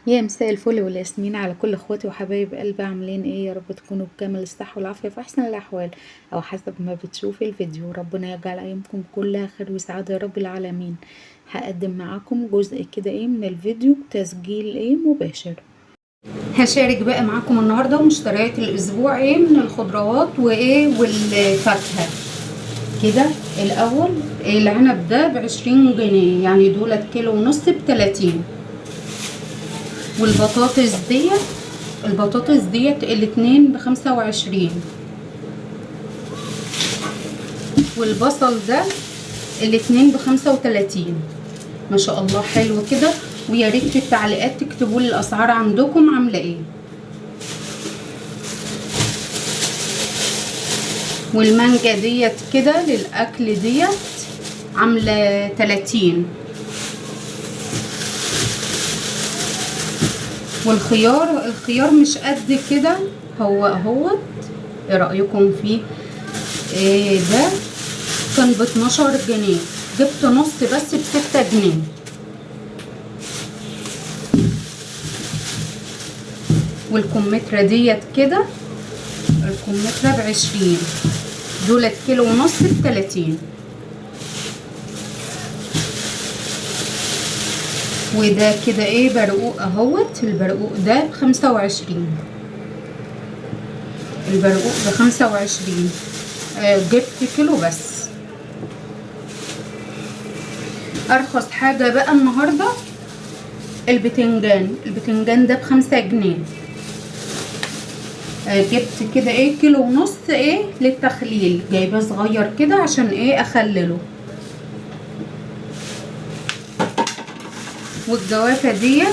يا مساء الفل والياسمين على كل اخواتي وحبايب قلبي، عاملين ايه؟ يا رب تكونوا بكامل الصحة والعافية في احسن الاحوال او حسب ما بتشوفي الفيديو. ربنا يجعل ايامكم كلها خير وسعادة يا رب العالمين. هقدم معاكم جزء كده من الفيديو تسجيل مباشر. هشارك بقى معاكم النهارده مشتريات الاسبوع من الخضروات والفاكهة كده. الاول العنب ده ب20 جنيه، يعني دولت كيلو ونص ب30. والبطاطس ديت الاتنين ب25. والبصل ده الاتنين ب35. ما شاء الله حلو كده. ويا ريت في التعليقات تكتبوا لي الاسعار عندكم عامله ايه. والمانجا ديت كده للاكل ديت عامله 30. الخيار مش قد كده، هو ايه رايكم فيه؟ ده كان ب12 جنيه، جبت نص بس ب6 جنيه. والكمثرى ديت كده، الكمثرى ب20، دولت كيلو ونص ب30. وده كده برقوق اهوت، البرقوق ده ب25. البرقوق ب25. جبت كيلو بس. ارخص حاجة بقى النهاردة البتنجان ده ب5 جنيه. جبت كده كيلو ونص للتخليل، جايباه صغير كده عشان اخلله. والجوافة ديت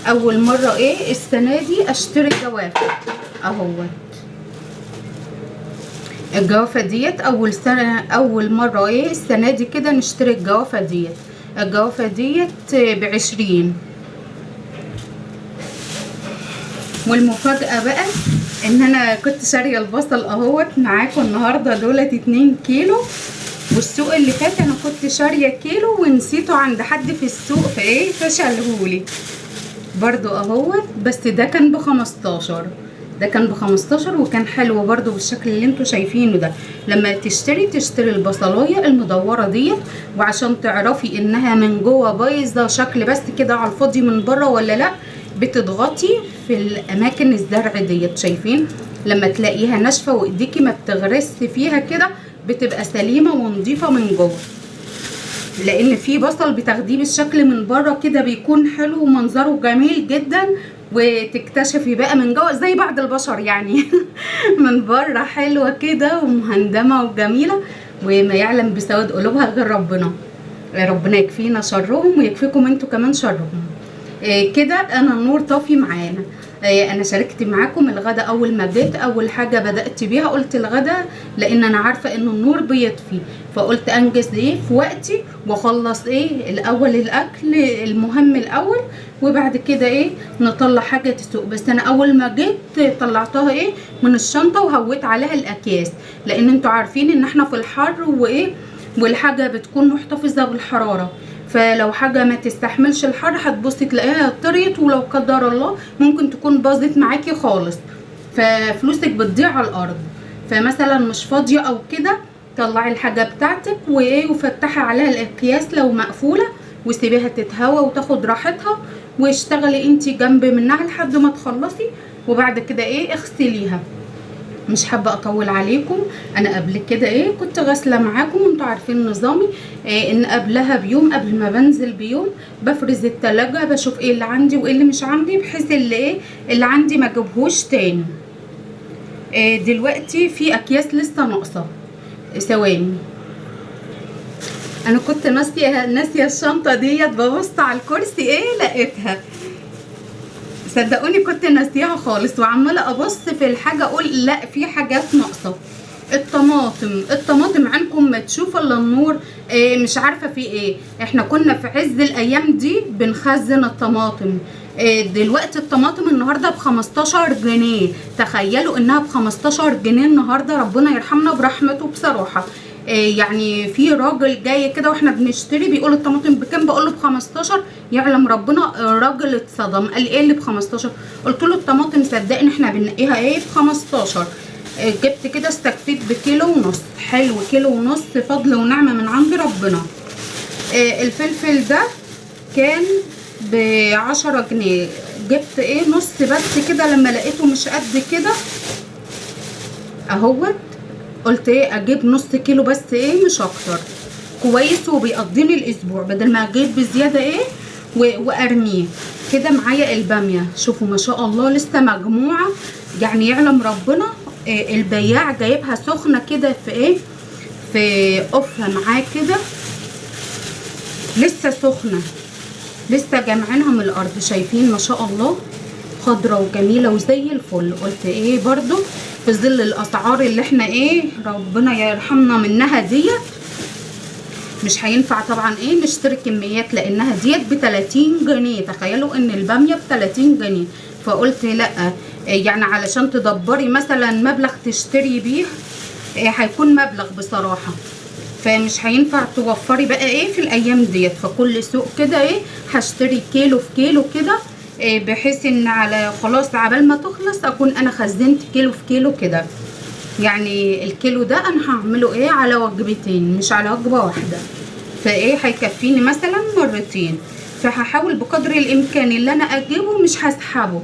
اول مرة السنة دي اشتري جوافة اهوت. الجوافة ديت اول مرة السنة دي كده نشتري الجوافة ديت. الجوافة ديت ب20. والمفاجأة بقى ان انا كنت شارية البصل اهوت معاكم النهاردة، دولت 2 كيلو. والسوق اللي فات انا كنت شارية كيلو ونسيته عند حد في السوق فشالهولي برضو اهوت. بس ده كان ب15. وكان حلو برضو بالشكل اللي انتوا شايفينه ده. لما تشتري البصلايه المدوره ديت، وعشان تعرفي انها من جوه بايظه شكل بس كده على الفاضي من بره ولا لا، بتضغطي في الاماكن الزرع ديت. شايفين لما تلاقيها ناشفه وايديكي ما بتغرس فيها كده، بتبقى سليمه ونظيفه من جوه. لان في بصل بتاخديه بالشكل من بره كده بيكون حلو ومنظره جميل جدا، وتكتشفي بقى من جوه زي بعض البشر يعني من بره حلوه كده ومهندمه وجميله، وما يعلم بسواد قلوبها غير ربنا. ربنا يكفينا شرهم ويكفيكم انتوا كمان شرهم. كده انا النور طافي معانا. انا شاركت معاكم الغدا. اول ما جيت اول حاجه بدات بيها قلت الغدا، لان انا عارفه ان النور بيطفي، فقلت انجز في وقتي واخلص الاول الاكل المهم الاول، وبعد كده نطلع حاجه تسوق. بس انا اول ما جيت طلعتها من الشنطه وهويت عليها الاكياس، لان انتوا عارفين ان احنا في الحر والحاجه بتكون محتفظه بالحراره. فلو حاجه ما تستحملش الحر هتبصي تلاقيها طريت، ولو قدر الله ممكن تكون باظت معاكي خالص، ففلوسك بتضيع على الارض. فمثلا مش فاضيه او كده، طلعي الحاجه بتاعتك وفتحي عليها الاكياس لو مقفوله، وسيبيها تتهوى وتاخد راحتها، واشتغلي انتي جنب منها لحد ما تخلصي، وبعد كده اغسليها. مش حابه اطول عليكم. انا قبل كده كنت غاسله معاكم، انتوا عارفين نظامي. ان قبلها بيوم، قبل ما بنزل بيوم، بفرز التلاجة، بشوف اللي عندي وايه اللي مش عندي، بحيث اللي عندي ما اجيبهوش تاني. دلوقتي في اكياس لسه ناقصه. ثواني، انا كنت ناسيه الشنطه ديت، ببص على الكرسي لقيتها. صدقوني كنت ناسيها خالص، وعماله ابص في الحاجه اقول لا في حاجات ناقصه. الطماطم عنكم ما تشوف الا النور. مش عارفه في احنا كنا في عز الايام دي بنخزن الطماطم. دلوقتي الطماطم النهارده ب15 جنيه. تخيلوا انها ب15 جنيه النهارده، ربنا يرحمنا برحمته بصراحه. يعني في راجل جاي كده واحنا بنشتري بيقول الطماطم بكام، بقول له ب15. يعلم ربنا الراجل اتصدم، قال ايه اللي ب15؟ قلت له الطماطم صدقني احنا بنلاقيها ايه ب15. جبت كده استكفيت بكيلو ونص، حلو كيلو ونص فضل ونعمه من عند ربنا. الفلفل ده كان ب10 جنيه، جبت ايه نص بس كده لما لقيته مش قد كده اهوت، قلت ايه اجيب نص كيلو بس ايه مش اكتر، كويس وبيقضيني الاسبوع بدل ما اجيب بزياده ايه وارميه. كده معايا الباميه، شوفوا ما شاء الله لسه مجموعه، يعني يعلم ربنا. البياع جايبها سخنه كده في ايه، في قفها معاه كده لسه سخنه، لسه جامعينها من الارض، شايفين ما شاء الله خضره وجميله وزي الفل. قلت ايه برضو في ظل الاسعار اللي احنا ايه ربنا يرحمنا منها ديت، مش هينفع طبعا ايه نشتري كميات لانها ديت ب30 جنيه. تخيلوا ان الباميه ب30 جنيه، فقلت لا، يعني علشان تدبري مثلا مبلغ تشتري بيه هيكون مبلغ بصراحه، فمش هينفع توفري بقى ايه في الايام ديت. فكل سوق كده ايه هشتري كيلو في كيلو كده، بحيث ان على خلاص عبال ما تخلص اكون انا خزنت كيلو في كيلو كده. يعني الكيلو ده انا هعمله ايه على وجبتين مش على وجبه واحده، فايه هيكفيني مثلا مرتين. فهحاول بقدر الامكان اللي انا اجيبه مش هسحبه،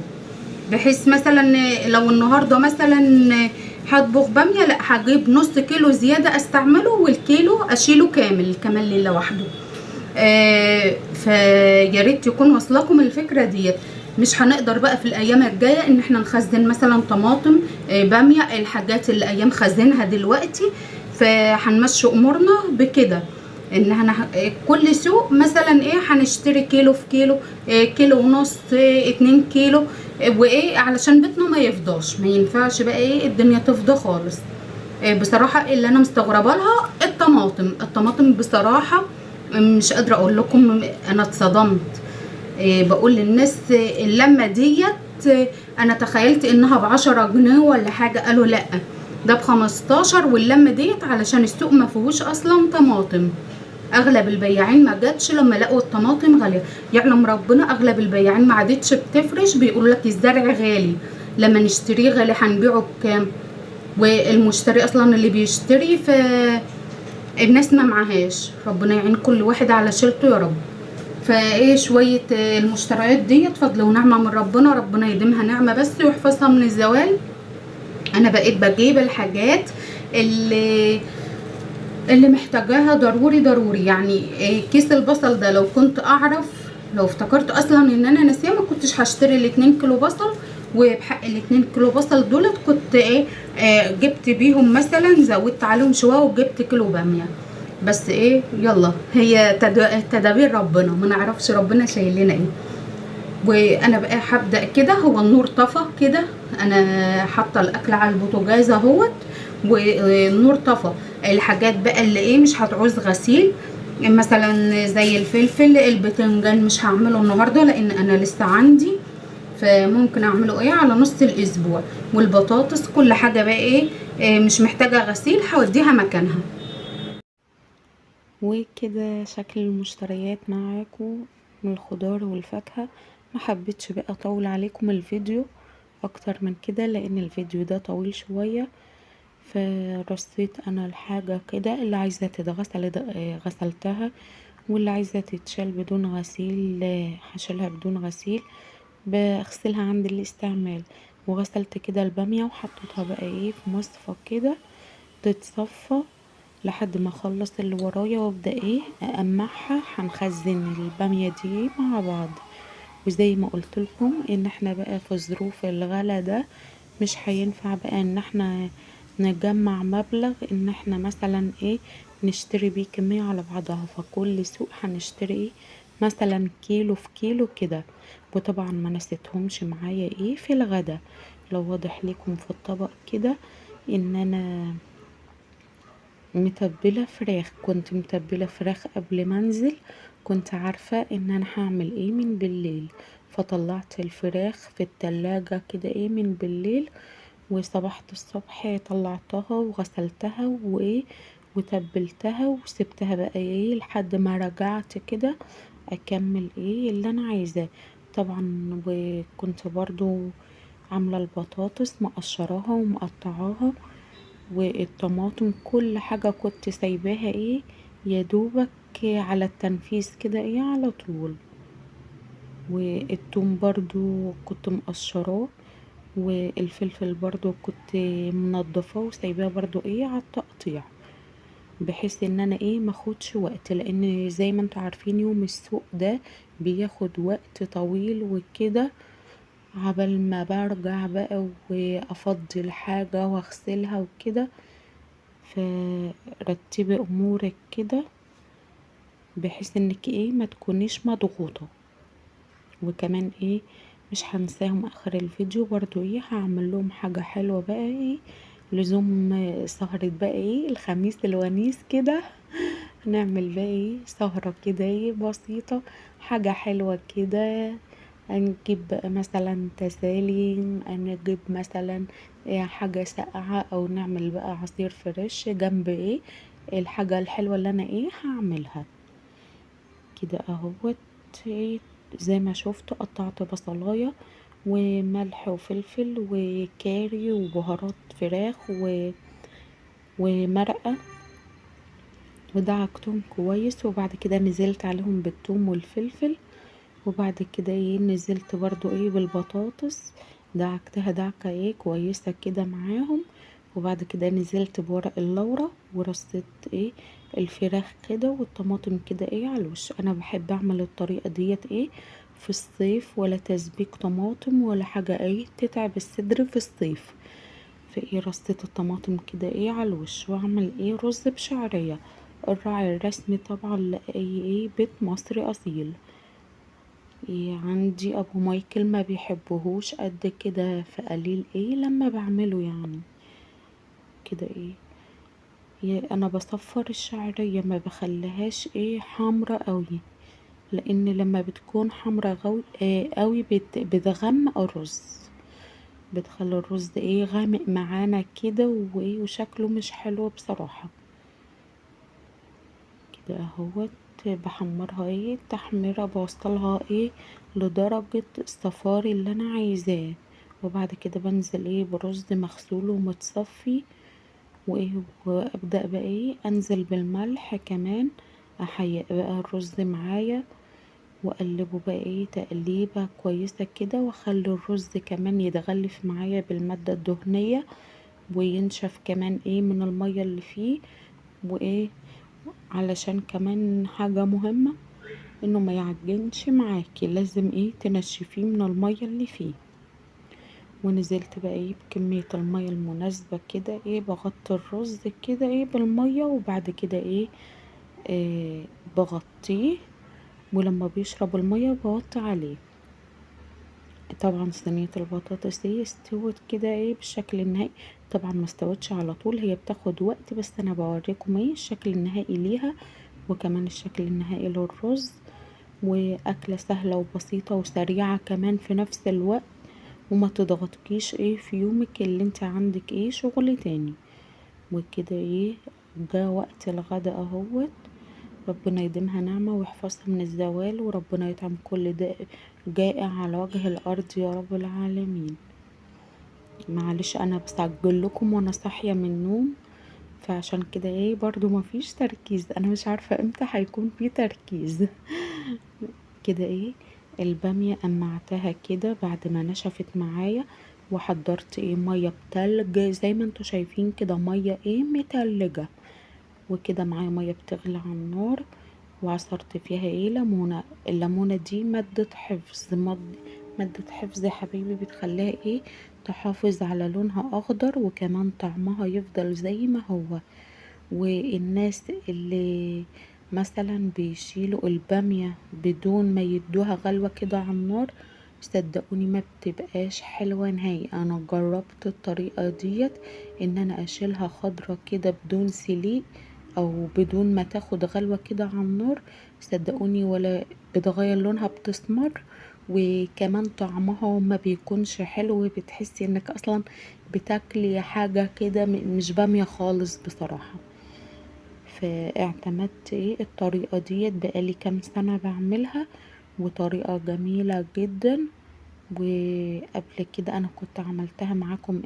بحيث مثلا لو النهارده مثلا هطبخ باميه لا هجيب نص كيلو زياده استعمله والكيلو اشيله كامل كمان لوحده. فيا ريت يكون واصلكم الفكره ديت. مش هنقدر بقى في الايام الجايه ان احنا نخزن مثلا طماطم، باميه، الحاجات اللي ايام خزنها دلوقتي، فهنمشي امورنا بكده ان انا كل سوق مثلا ايه هنشتري كيلو في كيلو، كيلو ونص، 2 كيلو، وايه علشان بيتنا ما يفضاش، ما ينفعش بقى ايه الدنيا تفضى خالص. بصراحه اللي انا مستغربه لها الطماطم بصراحه مش قادره اقول لكم انا اتصدمت. بقول للناس اللمه ديت انا تخيلت انها ب10 جنيه ولا حاجه، قالوا لا ده ب15، واللمه ديت علشان السوق ما فيهوش اصلا طماطم. اغلب البياعين ما جاتش لما لقوا الطماطم غاليه، يعلم ربنا اغلب البياعين ما عادتش بتفرش، بيقولوا لك الزرع غالي لما نشتريه غالي هنبيعه بكام، والمشتري اصلا اللي بيشتري فالناس ما معهاش. ربنا يعين كل واحد على شيلته يا رب. فايه شويه المشتريات ديت فضل ونعمه من ربنا، ربنا يديمها نعمه بس ويحفظها من الزوال. انا بقيت بجيب الحاجات اللي محتاجاها ضروري. يعني كيس البصل ده لو كنت اعرف، لو افتكرت اصلا ان انا ناسيه ما كنتش هشتري ال2 كيلو بصل، وبحق ال2 كيلو بصل دولت كنت ايه جبت بيهم مثلا زودت عليهم شويه وجبت كيلو باميه. بس ايه يلا هي تدابير ربنا، ما نعرفش ربنا شايل لنا ايه. وانا بقى هبدا كده، هو النور طفى كده، انا حاطه الاكل على البوتاجاز اهوت والنور طفى. الحاجات بقى اللي ايه مش هتعوز غسيل مثلا زي الفلفل، البتنجان مش هعمله النهارده لان انا لسه عندي، فممكن اعمله ايه على نص الاسبوع. والبطاطس كل حاجه بقى ايه مش محتاجه غسيل هوديها مكانها. وكده شكل المشتريات معاكم من الخضار والفاكهة. ما حبيتش بقى اطول عليكم الفيديو اكتر من كده لان الفيديو ده طويل شوية، فرصيت انا الحاجة كده اللي عايزة تتغسل غسلتها، واللي عايزة تتشال بدون غسيل هشيلها بدون غسيل، بغسلها عند الاستعمال. وغسلت كده البامية وحطيتها بقى ايه في مصفى كده تتصفى لحد ما اخلص اللي ورايا وابدا ايه اقمعها. هنخزن الباميه دي مع بعض. وزي ما قلت لكم ان احنا بقى في ظروف الغلا ده مش هينفع بقى ان احنا نجمع مبلغ ان احنا مثلا ايه نشتري بيه كمية على بعضها، فكل سوق هنشتري ايه مثلا كيلو في كيلو كده. وطبعا ما نسيتهمش معايا ايه في الغدا، لو واضح لكم في الطبق كده ان انا متبلة فراخ. كنت متبلة فراخ قبل ما انزل، كنت عارفة ان انا هعمل ايه من بالليل، فطلعت الفراخ في التلاجة كده ايه من بالليل، وصبحت الصبح طلعتها وغسلتها وايه وتبلتها وسبتها بقى ايه لحد ما رجعت كده اكمل ايه اللي انا عايزاه. طبعا وكنت برضو عاملة البطاطس مقشراها ومقطعاها، والطماطم كل حاجة كنت سايباها ايه يا دوبك على التنفيذ كده ايه على طول. والثوم برضو كنت مقشراه، والفلفل برضو كنت منضفاه وسايباه برضو ايه على التقطيع، بحيث ان انا ايه ماخدش وقت، لان زي ما انتوا عارفين يوم السوق ده بياخد وقت طويل وكده، عبال ما برجع بقى وافضي الحاجة واغسلها وكده. فرتبي امورك كده بحيث انك ايه ما تكونيش مضغوطة. وكمان ايه مش هنساهم اخر الفيديو برضو ايه هعمل لهم حاجة حلوة بقى ايه لزوم سهرة بقى ايه الخميس الونيس كده. هنعمل بقى ايه سهرة كده ايه بسيطة، حاجة حلوة كده. هنجيب بقى مثلا تسالي، نجيب مثلا حاجة ساقعة، او نعمل بقى عصير فريش جنب ايه الحاجة الحلوة اللي انا ايه هعملها كده اهوت. إيه زي ما شفتوا قطعت بصلاية وملح وفلفل وكاري وبهارات فراخ ومرقة، ودعكتهم كويس، وبعد كده نزلت عليهم بالثوم والفلفل، وبعد كده ايه نزلت برضو ايه بالبطاطس، دعكتها دعكة ايه كويسة كده معاهم، وبعد كده نزلت بورق اللورة ورصيت ايه الفراخ كده والطماطم كده ايه على الوش. انا بحب اعمل الطريقة ديت ايه في الصيف، ولا تسبيك طماطم ولا حاجة ايه تتعب الصدر في الصيف. فايه رصيت الطماطم كده ايه على الوش، واعمل ايه رز بشعرية، الراعي الرسمي طبعا لأي ايه بيت مصري اصيل. إيه عندي ابو مايكل ما بيحبهوش قد كده، فقليل ايه لما بعمله يعني كده ايه. انا بصفر الشعرية ما بخليهاش ايه حمرة قوي، لان لما بتكون حمرة قوي قوي بتغمق الرز، بتخلي الرز ايه غامق معانا كده وايه وشكله مش حلو بصراحة. كده اهوت بحمرها ايه تحميرة بوصلها ايه لدرجة الصفار اللي انا عايزاه، وبعد كده بنزل ايه برز مغسول ومتصفي، وايه وابدأ بقى ايه انزل بالملح كمان، احيق بقى الرز معايا واقلبه بقى ايه تقليبة كويسة كده، واخلي الرز كمان يتغلف معايا بالمادة الدهنية وينشف كمان ايه من المية اللي فيه. وايه علشان كمان حاجة مهمة انه ما يعجنش معاكي، لازم ايه تنشفيه من المية اللي فيه. ونزلت بقى ايه بكمية المية المناسبة كده ايه بغطي الرز كده ايه بالمية، وبعد كده ايه بغطيه، ولما بيشرب المية بغطي عليه. طبعا صينية البطاطس دي استوت كده ايه بالشكل النهائي، طبعا ما استوتش على طول هي بتاخد وقت، بس انا بوريكم ايه الشكل النهائي ليها، وكمان الشكل النهائي للرز. واكلة سهلة وبسيطة وسريعة كمان في نفس الوقت، وما تضغطكيش ايه في يومك اللي انت عندك ايه شغل تاني. وكده ايه جه وقت الغدا اهوت، ربنا يديمها نعمة ويحفظها من الزوال، وربنا يطعم كل جائع على وجه الارض يا رب العالمين. معلش انا بسجل لكم وانا صاحية من النوم، فعشان كده ايه برضو مفيش تركيز، انا مش عارفة امتى هيكون في تركيز. كده ايه البامية قمعتها كده بعد ما نشفت معايا، وحضرت ايه مية بتلج زي ما انتوا شايفين كده مية ايه متلجة، وكده معايا مية بتغلي على النار، وعصرت فيها ايه ليمونة. الليمونة دي مادة حفظ، مادة حفظ يا حبيبي، بتخليها ايه تحافظ على لونها اخضر، وكمان طعمها يفضل زي ما هو. والناس اللي مثلا بيشيلوا البامية بدون ما يدوها غلوة كده على النار، صدقوني ما بتبقاش حلوة نهائي. انا جربت الطريقة ديت ان انا اشيلها خضرة كده بدون سليق، او بدون ما تاخد غلوة كده على النار، صدقوني ولا بتغير لونها بتسمر، وكمان طعمها ما بيكونش حلو، بتحسي انك اصلا بتاكلي حاجة كده مش بامية خالص بصراحة. فاعتمدت الطريقة ديت بقالي كام سنة بعملها، وطريقة جميلة جدا. وقبل كده انا كنت عملتها معاكم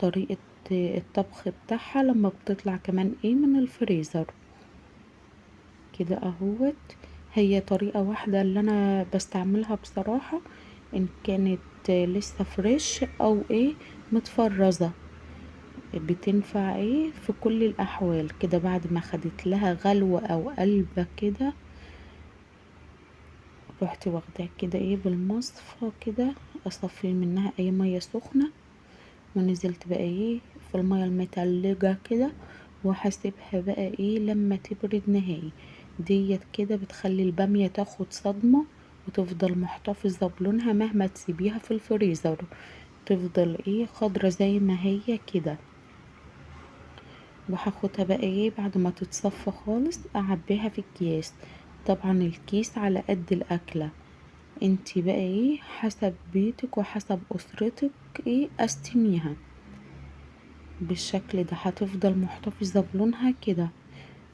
طريقة الطبخ بتاعها لما بتطلع كمان من الفريزر كده اهوت. هي طريقة واحدة اللي انا بستعملها بصراحة، ان كانت لسه فريش او متفرزة، بتنفع في كل الاحوال كده. بعد ما خدت لها غلوة او قلبة كده، رحت واخداها كده بالمصفى كده، اصفي منها اي مية سخنة، ونزلت بقى في المية المتلجة كده، وهسيبها بقى لما تبرد نهائي. ديت كده بتخلي البامية تاخد صدمة، وتفضل محتفظة بلونها مهما تسيبيها في الفريزر، تفضل خضرة زي ما هي كده. وهاخدها بقى بعد ما تتصفى خالص اعبيها في الكياس. طبعا الكيس على قد الاكلة، انتي بقى حسب بيتك وحسب اسرتك قسميها بالشكل ده، هتفضل محتفظة بلونها كده.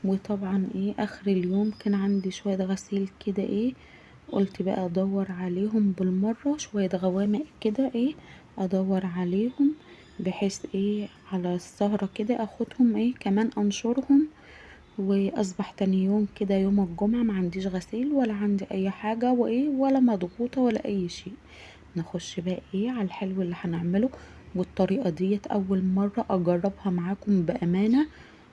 وطبعا اخر اليوم كان عندي شوية غسيل كده قلت بقى ادور عليهم بالمرة، شوية غوامق كده ادور عليهم، بحيث على السهرة كده اخدهم كمان انشرهم. واصبح تاني يوم كده يوم الجمعة ما عنديش غسيل ولا عندي اي حاجة ولا مضغوطة ولا اي شيء. نخش بقى على الحلو اللي هنعمله. والطريقة ديت اول مرة اجربها معاكم بامانة،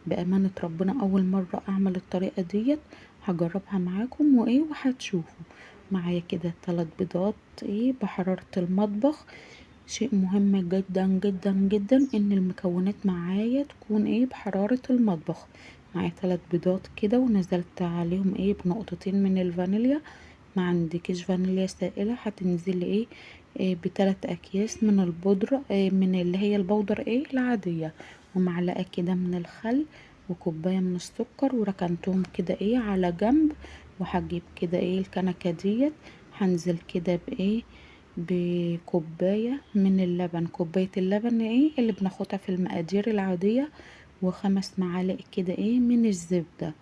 بامانة ربنا اول مرة اعمل الطريقة ديت. هجربها معاكم وهتشوفوا معايا كده 3 بيضات بحرارة المطبخ. شيء مهم جدا جدا جدا ان المكونات معايا تكون بحرارة المطبخ. معايا 3 بيضات كده، ونزلت عليهم بنقطتين من الفانيليا. ما عندكيش فانيليا سائلة هتنزلي ب3 اكياس من البودرة، من اللي هي البودر العادية، ومعلقة كده من الخل، وكوباية من السكر، وركنتهم كده على جنب. وهجيب كده الكنكة ديت، هنزل كده بكوباية من اللبن، كوباية اللبن اللي بناخدها في المقادير العادية، و5 معالق كده من الزبدة.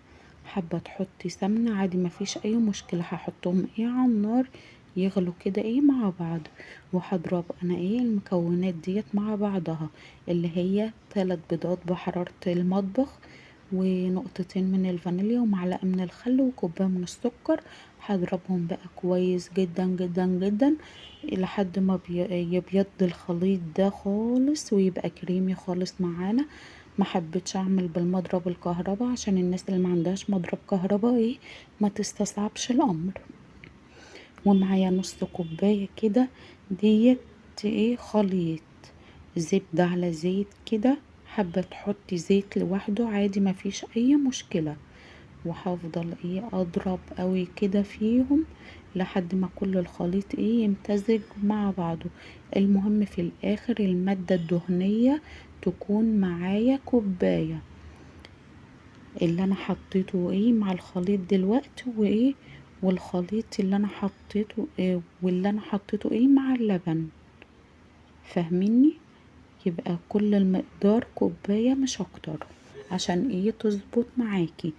حابة تحطي سمنة عادي مفيش اي مشكلة، هحطهم على النار يغلوا كده مع بعض. وهضرب انا المكونات ديت مع بعضها، اللي هي 3 بيضات بحرارة المطبخ، ونقطتين من الفانيليا، ومعلقة من الخل، وكوباية من السكر. هضربهم بقى كويس جدا جدا جدا لحد ما يبيض الخليط ده خالص ويبقى كريمي خالص معانا. ما حبيتش اعمل بالمضرب الكهرباء عشان الناس اللي ما عندهاش مضرب كهرباء ما تستصعبش الامر. ومعايا نص كوباية كده ديت خليط زبدة على زيت كده. حابة تحطي زيت لوحده عادي مفيش اي مشكلة. وهفضل اضرب قوي كده فيهم لحد ما كل الخليط يمتزج مع بعضه. المهم في الاخر المادة الدهنية تكون معايا كوباية، اللي انا حطيته مع الخليط دلوقتي والخليط اللي انا حطيته واللي انا حطيته مع اللبن، فاهميني؟ يبقى كل المقدار كوباية مش اكتر، عشان تظبط معاكي.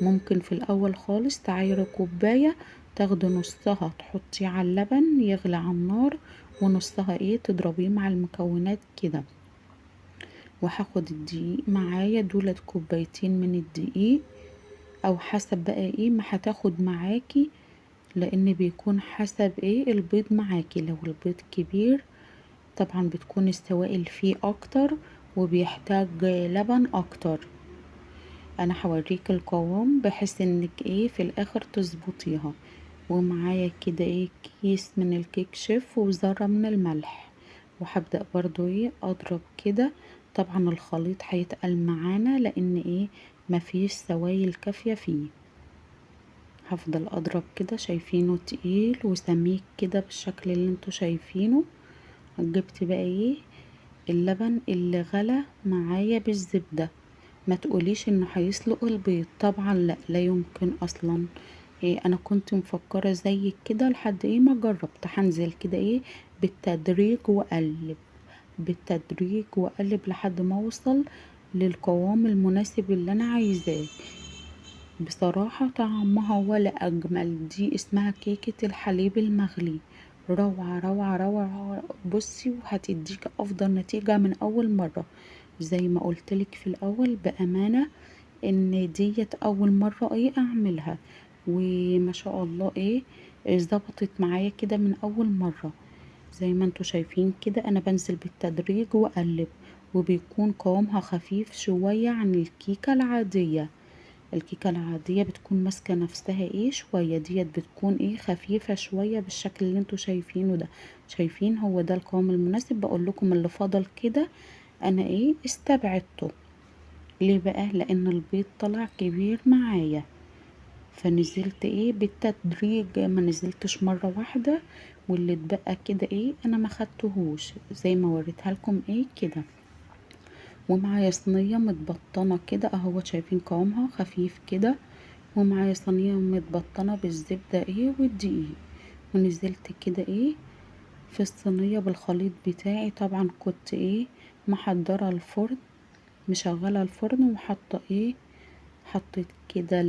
ممكن في الاول خالص تعايري كوباية، تاخدي نصها تحطيه على اللبن يغلي على النار، ونصها تضربيه مع المكونات كده. وهاخد الدقيق معايا دولت كوبايتين من الدقيق، او حسب بقى ما هتاخد معاكي، لان بيكون حسب البيض معاكي. لو البيض كبير طبعا بتكون السوائل فيه اكتر وبيحتاج لبن اكتر. انا هوريك القوام بحيث انك في الاخر تظبطيها. ومعايا كده كيس من الكيك شيف وذرة من الملح. وهبدأ برضو اضرب كده. طبعا الخليط هيتقل معانا لان مفيش سوائل كافية فيه. هفضل اضرب كده، شايفينه تقيل وسميك كده بالشكل اللي انتوا شايفينه. جبت بقى اللبن اللي غلى معايا بالزبدة. ما تقوليش انه هيسلق البيض، طبعا لا، لا يمكن اصلا. انا كنت مفكرة زي كده لحد ما جربت. هنزل كده بالتدريج واقلب، بالتدريج واقلب لحد ما اوصل للقوام المناسب اللي انا عايزاه. بصراحة طعمها ولا اجمل. دي اسمها كيكة الحليب المغلي، روعة روعة روعة. بصي، وهتديك افضل نتيجة من اول مرة. زي ما قلتلك في الاول بامانة، ان ديت اول مرة اعملها، وما شاء الله ظبطت معايا كده من اول مرة. زي ما انتوا شايفين كده انا بنزل بالتدريج واقلب، وبيكون قوامها خفيف شوية عن الكيكة العادية. الكيكة العادية بتكون ماسكة نفسها شوية، ديت بتكون خفيفة شوية بالشكل اللي انتوا شايفينه ده. شايفين؟ هو ده القوام المناسب. بقول لكم اللي فضل كده انا استبعدته. ليه بقى؟ لان البيض طلع كبير معايا، فنزلت بالتدريج، ما نزلتش مرة واحدة. واللي اتبقى كده انا ما خدتهوش زي ما وريتها لكم كده. ومعايا صينية متبطنة كده اهو، شايفين قوامها خفيف كده. ومعايا صينية متبطنة بالزبدة والدقيق. ونزلت كده في الصينية بالخليط بتاعي. طبعا كنت محضرة الفرن، مشغلة الفرن، وحاطة حطيت كده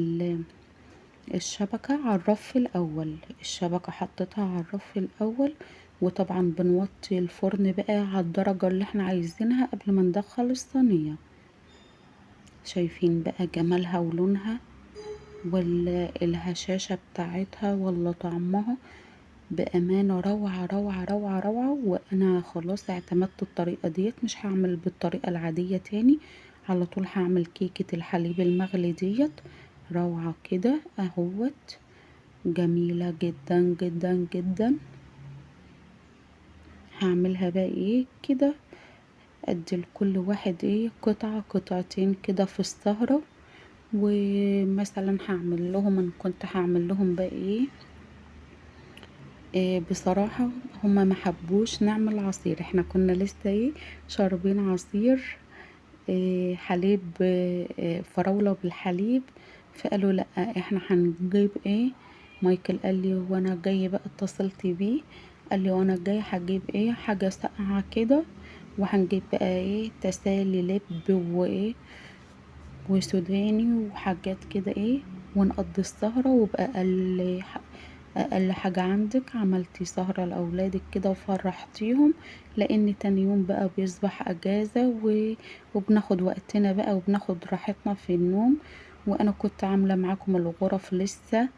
الشبكة على الرف الأول. الشبكة حطيتها على الرف الأول. وطبعا بنوطي الفرن بقى على الدرجة اللي احنا عايزينها قبل ما ندخل الصينية. شايفين بقى جمالها ولونها ولا الهشاشة بتاعتها ولا طعمها؟ بأمانة روعة روعة روعة روعة. وأنا خلاص اعتمدت الطريقة ديت، مش هعمل بالطريقة العادية تاني. على طول هعمل كيكة الحليب المغلي ديت. روعة كده اهوت، جميلة جدا جدا جدا. هعملها بقى كده، ادي لكل واحد قطعة قطعتين كده في السهرة. ومثلا هعمل لهم، ان كنت هعمل لهم بقى بصراحة هما ما حبوش نعمل عصير. احنا كنا لسه شاربين عصير حليب فراولة بالحليب. فقالوا لا، احنا هنجيب مايكل قال لي وانا جاي بقى، اتصلت بيه قال لي وانا جاي هجيب حاجة ساقعة كده. وهنجيب بقى تسالي لب وسوداني وحاجات كده ونقضي السهرة. وبقى اقل حاجة عندك عملتي سهرة لاولادك كده وفرحتيهم. لان تاني يوم بقى بيصبح اجازة وبناخد وقتنا بقى وبناخد راحتنا في النوم. وانا كنت عاملة معاكم الغرف لسه،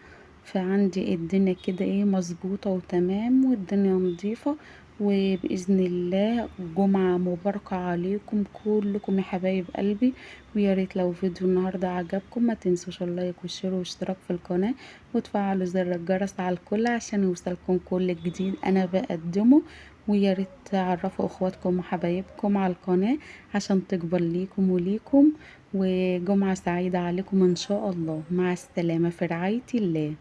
فعندي الدنيا كده مظبوطة وتمام والدنيا نظيفة. وبإذن الله جمعة مباركة عليكم كلكم يا حبايب قلبي. ويا ريت لو فيديو النهاردة عجبكم ما تنسوش اللايك والشير والاشتراك في القناة، وتفعلوا زر الجرس على الكل عشان يوصلكم كل جديد انا بقدمه. ويا ريت تعرفوا اخواتكم وحبايبكم على القناة عشان تكبر ليكم وليكم. وجمعة سعيدة عليكم ان شاء الله. مع السلامة في رعاية الله.